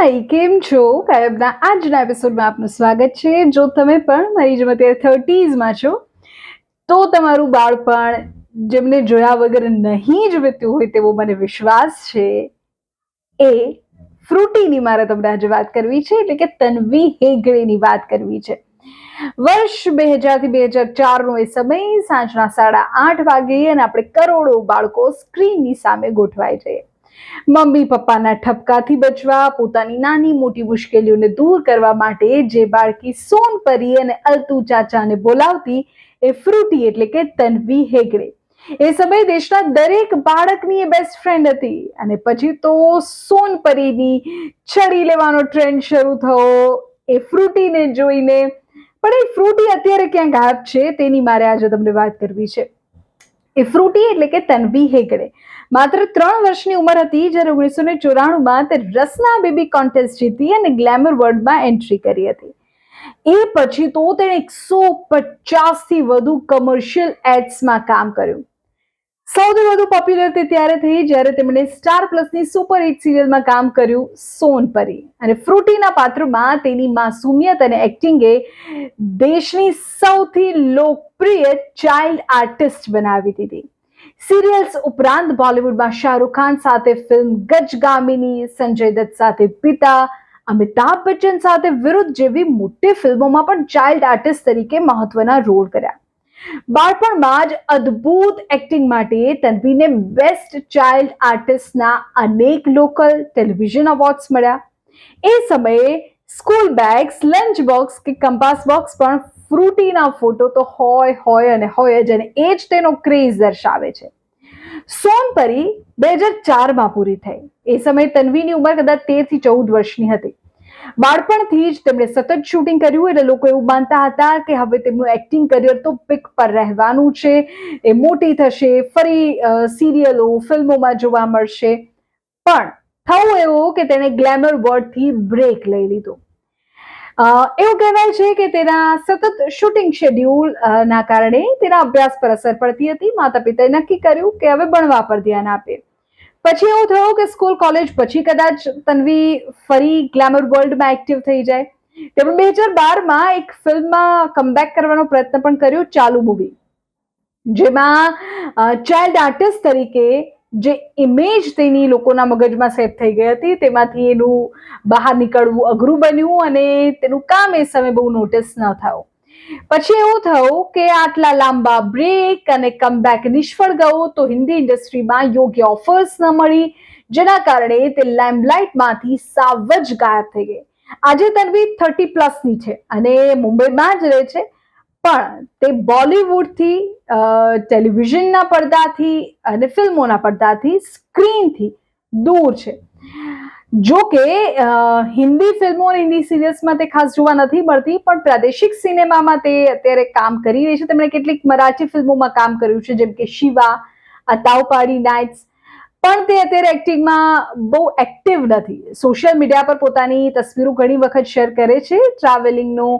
હાય, કેમ છો? ગાયબના આજના એપિસોડમાં આપનું સ્વાગત છે. જો તમે પણ મારી જેમ અત્યારે 30s છો, તો તમારું બાળપણ જેમને જોયા વગર નહીં જ વીત્યું હોય તેવો મને વિશ્વાસ છે, એ ફ્રૂટીની મારે તમને આજે વાત કરવી છે, એટલે કે તન્વી હેગડેની વાત કરવી છે. વર્ષ 2000 થી 2004 નો એ સમય, સાંજના 8:30 વાગે, અને આપણે કરોડો બાળકો સ્ક્રીનની સામે ગોઠવાઈ જઈએ. મમ્મી પપ્પાના ઠપકાથી બચવા, પોતાની નાની મોટી મુશ્કેલીઓને દૂર કરવા માટે જે બાળકી સોનપરી અને અલ્તુ ચાચાને બોલાવતી, એ ફ્રૂટી એટલે કે તન્વી હેગડે. એ સમયે દેશના દરેક બાળકની એ બેસ્ટ ફ્રેન્ડ હતી. અને પછી તો સોનપરીની છડી લેવાનો ટ્રેન્ડ શરૂ થયો એ ફ્રૂટીને જોઈને. પણ એ ફ્રૂટી અત્યારે ક્યાં ગાયબ છે, તેની મારે આજે તમને વાત કરવી છે. એ ફ્રૂટી એટલે કે તન્વી હેગડે માત્ર 3 વર્ષની ઉંમર હતી જ્યારે 1994માં તે રસના બેબી કોન્ટેસ્ટ જીતી અને ગ્લેમર વર્લ્ડમાં એન્ટ્રી કરી હતી. એ પછી તો તેણે 150 થી વધુ કમર્શિયલ એડ્સમાં કામ કર્યું. સૌથી વધુ પોપ્યુલર તે ત્યારે થઈ જ્યારે તેમણે સ્ટાર પ્લસની સુપર હિટ સિરિયલમાં કામ કર્યું, સોનપરી. અને ફ્રૂટીના પાત્રમાં તેની માસુમિયત અને એક્ટિંગે દેશની સૌથી લોકપ્રિય ચાઇલ્ડ આર્ટિસ્ટ બનાવી દીધી. સિરિયલ્સ ઉપરાંત બોલિવૂડમાં શાહરુખ ખાન સાથે ફિલ્મ ગજગામિની, સંજય દત્ત સાથે પિતા, અમિતાભ બચ્ચન સાથે વિરુદ્ધ જેવી મોટી ફિલ્મોમાં પણ ચાઇલ્ડ આર્ટિસ્ટ તરીકે મહત્વના રોલ કર્યા. બાળપણમાં જ અદ્ભુત એક્ટિંગ માટે તન્વીને બેસ્ટ ચાઇલ્ડ આર્ટિસ્ટના અનેક લોકલ ટેલિવિઝન એવોર્ડ્સ મળ્યા. એ સમયે સ્કૂલ બેગ્સ, લંચ બોક્સ કે કંપાસ બોક્સ પણ ફ્રૂટીના ફોટો તો હોય અને હોય જ, અને એ જ તેનો ક્રેઝ દર્શાવે છે. સોનપરી 2004માં પૂરી થઈ. એ સમયે તન્વીની ઉંમર કદાચ 13 થી 14 વર્ષની હતી. બાળપણથી જ તેમણે સતત શૂટિંગ કર્યું, એટલે લોકો એવું માનતા હતા કે હવે તેમનું એક્ટિંગ કરિયર તો પીક પર રહેવાનું છે, એ મોટી થશે, ફરી સિરિયલો, ફિલ્મોમાં જોવા મળશે. પણ થયું એવું કે તેણે ગ્લેમર વર્લ્ડથી બ્રેક લઈ લીધો. એવું કહેવાય છે કે તેના સતત શૂટિંગ શેડ્યુલ ના કારણે તેના અભ્યાસ પર અસર પડતી હતી. માતા પિતાએ નક્કી કર્યું કે હવે ભણવા પર ધ્યાન આપે. પછી એવું થયું કે સ્કૂલ કોલેજ પછી કદાચ તન્વી ફરી ગ્લેમર વર્લ્ડમાં એક્ટિવ થઈ જાય. તેમણે 2012માં એક ફિલ્મમાં કમબેક કરવાનો પ્રયત્ન પણ કર્યો, ચાલુ મૂવી, જેમાં ચાઇલ્ડ આર્ટિસ્ટ તરીકે જે ઇમેજ તેની લોકોના મગજમાં સેટ થઈ ગઈ હતી, તેમાંથી એનું બહાર નીકળવું અઘરું બન્યું અને તેનું કામ એ સમયે બહુ નોટિસ ન થયું. પછી એવું થયું કે આટલા લાંબા બ્રેક અને કમબેક નિષ્ફળ ગયો, તો હિન્દી ઇન્ડસ્ટ્રીમાં યોગ્ય ઓફર્સ ન મળી, જેના કારણે તે લાઇમલાઇટમાંથી સાવ જ ગાયબ થઈ ગઈ. આજે તન્વી 30+ છે અને મુંબઈમાં જ રહે છે. પણ તે બોલિવૂડથી, ટેલિવિઝનના પડદાથી અને ફિલ્મોના પડદાથી, સ્ક્રીનથી દૂર છે. જો કે હિન્દી ફિલ્મો અને હિન્દી સિરિયલ્સમાં તે ખાસ જોવા નથી મળતી, પણ પ્રાદેશિક સિનેમામાં તે અત્યારે કામ કરી રહી છે. તેમણે કેટલીક મરાઠી ફિલ્મોમાં કામ કર્યું છે, જેમ કે શિવા, તાવપાડી નાઇટ્સ. પણ તે અત્યારે એક્ટિંગમાં બહુ એક્ટિવ નથી. સોશિયલ મીડિયા પર પોતાની તસવીરો ઘણી વખત શેર કરે છે. ટ્રાવેલિંગનો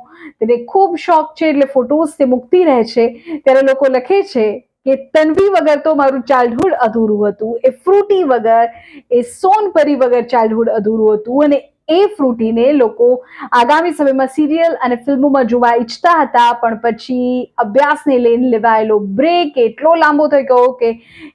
તેને ખૂબ શોખ છે, એટલે ફોટોઝ તે મૂકતી રહે છે. ત્યારે લોકો લખે છે કે તન્વી વગર તો મારું ચાઇલ્ડહુડ અધૂરું હતું, એ ફ્રૂટી વગર, એ સોનપરી વગર ચાઇલ્ડહુડ અધૂરું હતું. અને એ ફ્રૂટીને લોકો આગામી સમયમાં સિરિયલ અને ફિલ્મોમાં જોવા ઈચ્છતા હતા, પણ પછી અભ્યાસને લઈને લેવાયેલો બ્રેક એટલો લાંબો થઈ ગયો કે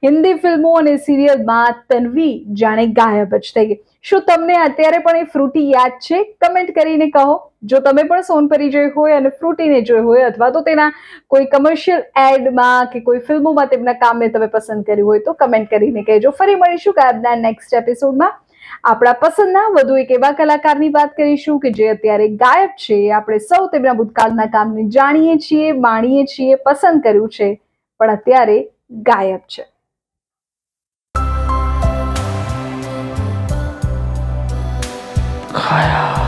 હિન્દી ફિલ્મો અને સિરિયલમાં તન્વી જાણે ગાયબ જ થઈ ગઈ. શું તમને અત્યારે પણ એ ફ્રૂટી યાદ છે? કમેન્ટ કરીને કહો. જો તમે પણ સોનપરી જોઈ હોય અને ફ્રૂટીને જોઈ હોય, અથવા તો તેના કોઈ કમર્શિયલ એડમાં કે કોઈ ફિલ્મોમાં તેમના કામને તમે પસંદ કર્યું હોય, તો કમેન્ટ કરીને કહેજો. ફરી મળીશું ગાયબના નેક્સ્ટ એપિસોડમાં. આપણા પસંદના વધુ એક એવા કલાકારની વાત કરીશું કે જે અત્યારે ગાયબ છે. આપણે સૌ તેમના ભૂતકાળના કામને જાણીએ છીએ, માણીએ છીએ, પસંદ કર્યું છે, પણ અત્યારે ગાયબ છે. ખાયા